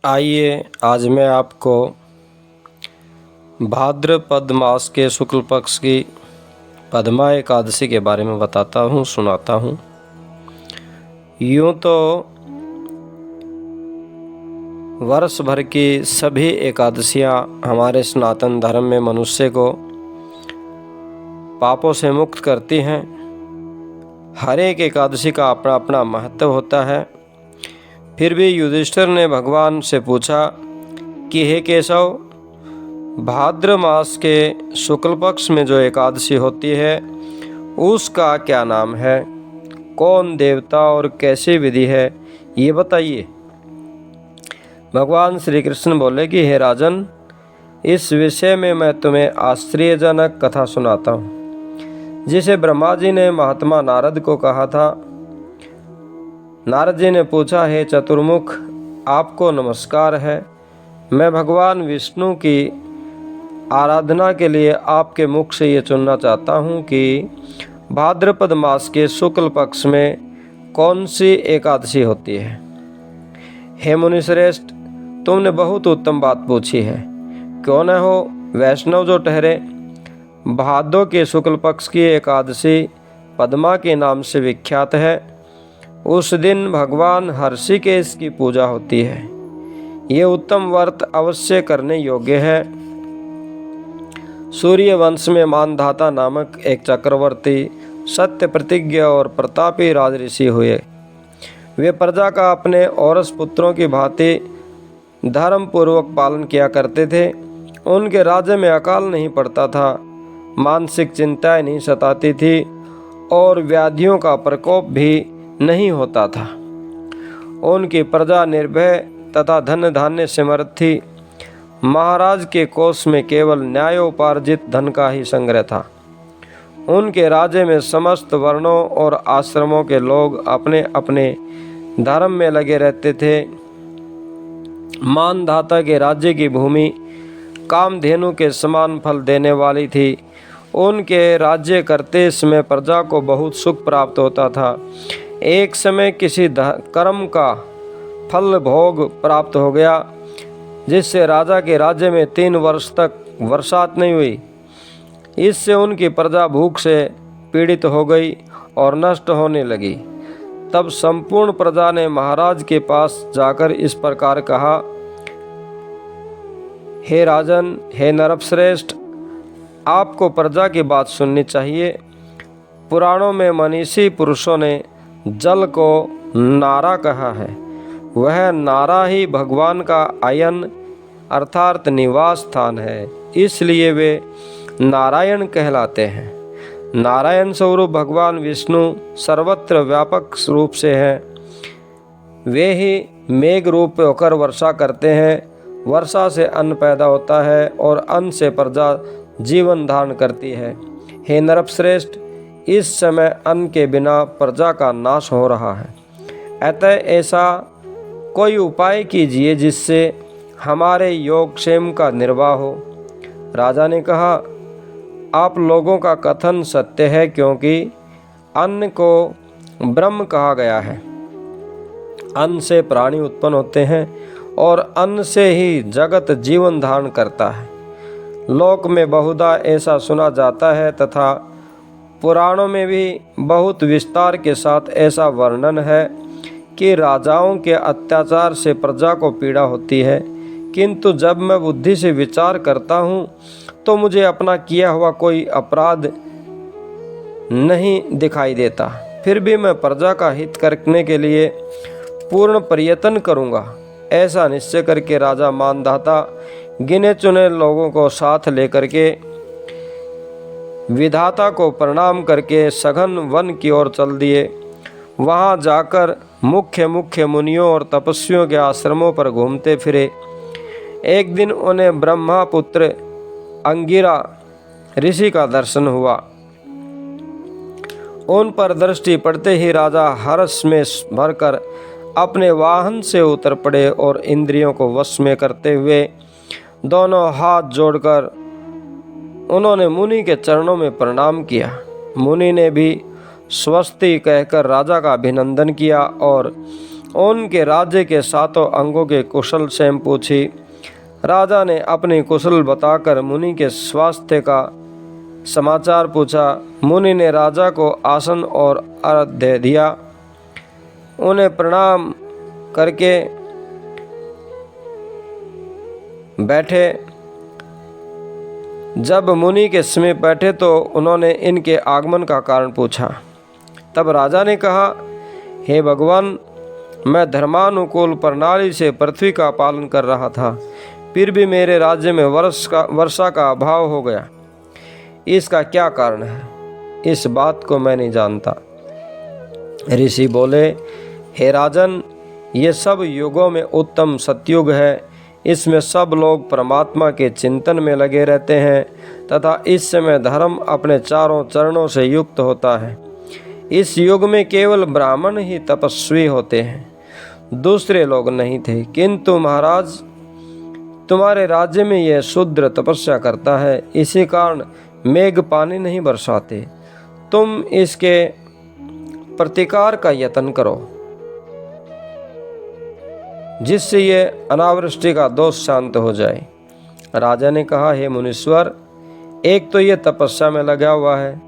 आइए आज मैं आपको भाद्रपद मास के शुक्ल पक्ष की पद्मा एकादशी के बारे में बताता हूँ, सुनाता हूँ। यूँ तो वर्ष भर की सभी एकादशियाँ हमारे सनातन धर्म में मनुष्य को पापों से मुक्त करती हैं। हर एक एकादशी का अपना अपना महत्व होता है। फिर भी युधिष्ठिर ने भगवान से पूछा कि हे केशव, भाद्र मास के शुक्ल पक्ष में जो एकादशी होती है उसका क्या नाम है, कौन देवता और कैसी विधि है, ये बताइए। भगवान श्री कृष्ण बोले कि हे राजन, इस विषय में मैं तुम्हें आश्चर्यजनक कथा सुनाता हूँ, जिसे ब्रह्मा जी ने महात्मा नारद को कहा था। नारद जी ने पूछा, हे चतुर्मुख, आपको नमस्कार है। मैं भगवान विष्णु की आराधना के लिए आपके मुख से ये सुनना चाहता हूँ कि भाद्रपद मास के शुक्ल पक्ष में कौन सी एकादशी होती है। हे मुनिश्रेष्ठ, तुमने बहुत उत्तम बात पूछी है। क्यों न हो वैष्णव जो ठहरे। भादों के शुक्ल पक्ष की एकादशी पद्मा के नाम से विख्यात है। उस दिन भगवान हर्षिकेश की पूजा होती है। ये उत्तम व्रत अवश्य करने योग्य है। सूर्य वंश में मानधाता नामक एक चक्रवर्ती सत्य प्रतिज्ञ और प्रतापी राजऋषि हुए। वे प्रजा का अपने औरस पुत्रों की भांति धर्म पूर्वक पालन किया करते थे। उनके राज्य में अकाल नहीं पड़ता था, मानसिक चिंताएं नहीं सताती थी और व्याधियों का प्रकोप भी नहीं होता था। उनकी प्रजा निर्भय तथा धन धान्य समृद्ध थी। महाराज के कोष में केवल न्यायोपार्जित धन का ही संग्रह था। उनके राज्य में समस्त वर्णों और आश्रमों के लोग अपने अपने धर्म में लगे रहते थे। मानधाता के राज्य की भूमि कामधेनु के समान फल देने वाली थी। उनके राज्य करते समय प्रजा को बहुत सुख प्राप्त होता था। एक समय किसी कर्म का फल भोग प्राप्त हो गया, जिससे राजा के राज्य में 3 वर्ष तक बरसात नहीं हुई। इससे उनकी प्रजा भूख से पीड़ित हो गई और नष्ट होने लगी। तब संपूर्ण प्रजा ने महाराज के पास जाकर इस प्रकार कहा, हे राजन, हे नरपश्रेष्ठ, आपको प्रजा की बात सुननी चाहिए। पुराणों में मनीषी पुरुषों ने जल को नारा कहा है। वह नारा ही भगवान का आयन अर्थात निवास स्थान है, इसलिए वे नारायण कहलाते हैं। नारायण स्वरूप भगवान विष्णु सर्वत्र व्यापक रूप से हैं। वे ही मेघ रूप होकर वर्षा करते हैं। वर्षा से अन्न पैदा होता है और अन्न से प्रजा जीवन धारण करती है। हे नरपश्रेष्ठ, इस समय अन्न के बिना प्रजा का नाश हो रहा है। अतः ऐसा कोई उपाय कीजिए जिससे हमारे योगक्षेम का निर्वाह हो। राजा ने कहा, आप लोगों का कथन सत्य है, क्योंकि अन्न को ब्रह्म कहा गया है। अन्न से प्राणी उत्पन्न होते हैं और अन्न से ही जगत जीवन धारण करता है। लोक में बहुधा ऐसा सुना जाता है तथा पुराणों में भी बहुत विस्तार के साथ ऐसा वर्णन है कि राजाओं के अत्याचार से प्रजा को पीड़ा होती है, किंतु जब मैं बुद्धि से विचार करता हूँ तो मुझे अपना किया हुआ कोई अपराध नहीं दिखाई देता। फिर भी मैं प्रजा का हित करने के लिए पूर्ण प्रयत्न करूँगा। ऐसा निश्चय करके राजा मानधाता गिने चुने लोगों को साथ लेकर के विधाता को प्रणाम करके सघन वन की ओर चल दिए। वहां जाकर मुख्य मुख्य मुनियों और तपस्वियों के आश्रमों पर घूमते फिरे। एक दिन उन्हें ब्रह्मपुत्र अंगिरा ऋषि का दर्शन हुआ। उन पर दृष्टि पड़ते ही राजा हर्ष में भरकर अपने वाहन से उतर पड़े और इंद्रियों को वश में करते हुए दोनों हाथ जोड़कर उन्होंने मुनि के चरणों में प्रणाम किया। मुनि ने भी स्वस्ति कहकर राजा का अभिनंदन किया और उनके राज्य के 7 अंगों के कुशल क्षेम पूछी। राजा ने अपनी कुशल बताकर मुनि के स्वास्थ्य का समाचार पूछा। मुनि ने राजा को आसन और अर्घ्य दिया। उन्हें प्रणाम करके बैठे। जब मुनि के समीप बैठे तो उन्होंने इनके आगमन का कारण पूछा। तब राजा ने कहा, हे भगवान, मैं धर्मानुकूल प्रणाली से पृथ्वी का पालन कर रहा था, फिर भी मेरे राज्य में वर्षा का अभाव हो गया। इसका क्या कारण है, इस बात को मैं नहीं जानता। ऋषि बोले, हे राजन, ये सब युगों में उत्तम सतयुग है। इसमें सब लोग परमात्मा के चिंतन में लगे रहते हैं तथा इस समय धर्म अपने चारों चरणों से युक्त होता है। इस युग में केवल ब्राह्मण ही तपस्वी होते हैं, दूसरे लोग नहीं थे। किंतु महाराज, तुम्हारे राज्य में यह शूद्र तपस्या करता है, इसी कारण मेघ पानी नहीं बरसाते। तुम इसके प्रतिकार का यत्न करो, जिससे ये अनावृष्टि का दोष शांत हो जाए। राजा ने कहा, हे मुनीश्वर, एक तो ये तपस्या में लगा हुआ है,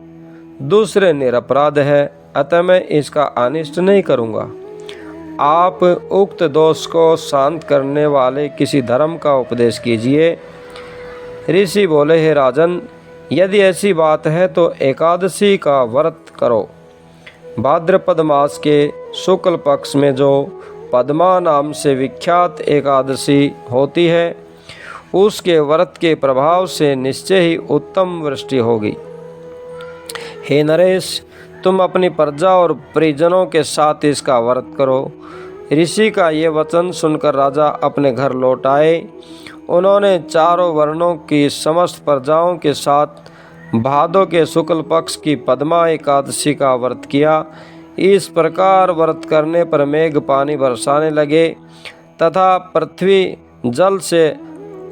दूसरे निरपराध है, अतः मैं इसका अनिष्ट नहीं करूँगा। आप उक्त दोष को शांत करने वाले किसी धर्म का उपदेश कीजिए। ऋषि बोले, हे राजन, यदि ऐसी बात है तो एकादशी का व्रत करो। भाद्रपद मास के शुक्ल पक्ष में जो पद्मा नाम से विख्यात एकादशी होती है, उसके व्रत के प्रभाव से निश्चय ही उत्तम वृष्टि होगी। हे नरेश, तुम अपनी प्रजा और परिजनों के साथ इसका व्रत करो। ऋषि का ये वचन सुनकर राजा अपने घर लौट आए। उन्होंने चारों वर्णों की समस्त प्रजाओं के साथ भादों के शुक्ल पक्ष की पद्मा एकादशी का व्रत किया। इस प्रकार व्रत करने पर मेघ पानी बरसाने लगे तथा पृथ्वी जल से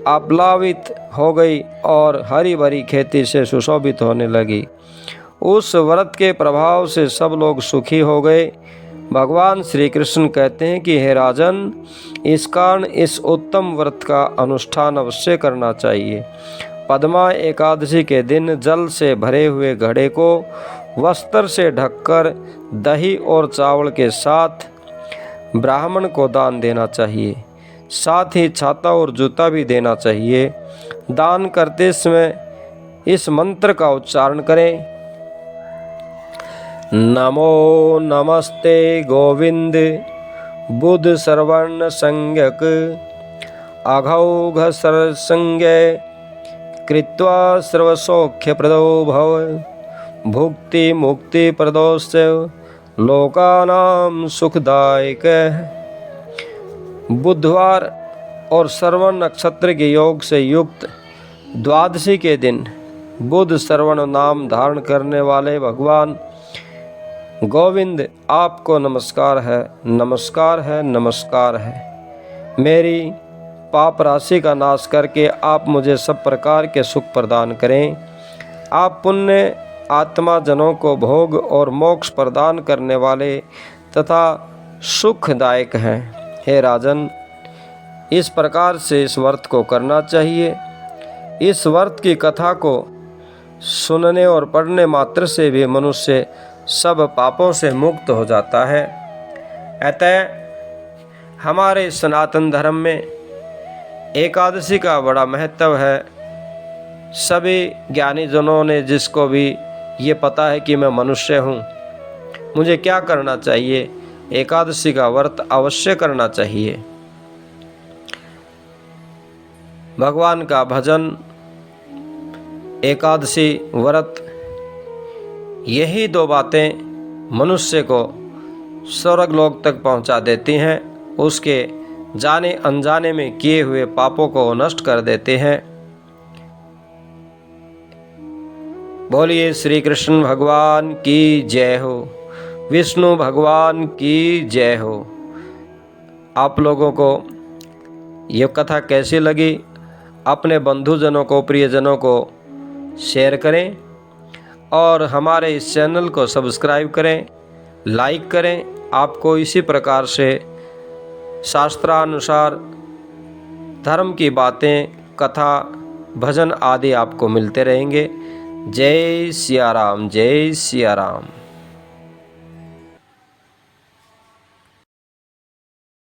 आप्लावित हो गई और हरी भरी खेती से सुशोभित होने लगी। उस व्रत के प्रभाव से सब लोग सुखी हो गए। भगवान श्री कृष्ण कहते हैं कि हे राजन, इस कारण इस उत्तम व्रत का अनुष्ठान अवश्य करना चाहिए। पद्मा एकादशी के दिन जल से भरे हुए घड़े को वस्त्र से ढककर दही और चावल के साथ ब्राह्मण को दान देना चाहिए। साथ ही छाता और जूता भी देना चाहिए। दान करते समय इस मंत्र का उच्चारण करें, नमो नमस्ते गोविंद बुध सर्वर्ण संज्ञक अघौघ सरसंज्ञ कृत्वा सर्वसौख्य प्रदो भव भुक्ति मुक्ति प्रदोश्च लोकानां सुखदायक। बुधवार और श्रवण नक्षत्र के योग से युक्त द्वादशी के दिन बुध श्रवण नाम धारण करने वाले भगवान गोविंद, आपको नमस्कार है, नमस्कार है, नमस्कार है। मेरी पाप राशि का नाश करके आप मुझे सब प्रकार के सुख प्रदान करें। आप पुण्य आत्मा जनों को भोग और मोक्ष प्रदान करने वाले तथा सुखदायक हैं। हे राजन, इस प्रकार से इस व्रत को करना चाहिए। इस व्रत की कथा को सुनने और पढ़ने मात्र से भी मनुष्य सब पापों से मुक्त हो जाता है। अतः हमारे सनातन धर्म में एकादशी का बड़ा महत्व है। सभी ज्ञानी जनों ने, जिसको भी ये पता है कि मैं मनुष्य हूँ, मुझे क्या करना चाहिए, एकादशी का व्रत अवश्य करना चाहिए। भगवान का भजन, एकादशी व्रत, यही दो बातें मनुष्य को स्वर्ग लोक तक पहुंचा देती हैं। उसके जाने अनजाने में किए हुए पापों को नष्ट कर देते हैं। बोलिए श्री कृष्ण भगवान की जय हो, विष्णु भगवान की जय हो। आप लोगों को ये कथा कैसी लगी, अपने बंधुजनों को, प्रियजनों को शेयर करें और हमारे इस चैनल को सब्सक्राइब करें, लाइक करें। आपको इसी प्रकार से शास्त्रानुसार धर्म की बातें, कथा, भजन आदि आपको मिलते रहेंगे। जय सिया राम, जय सिया राम।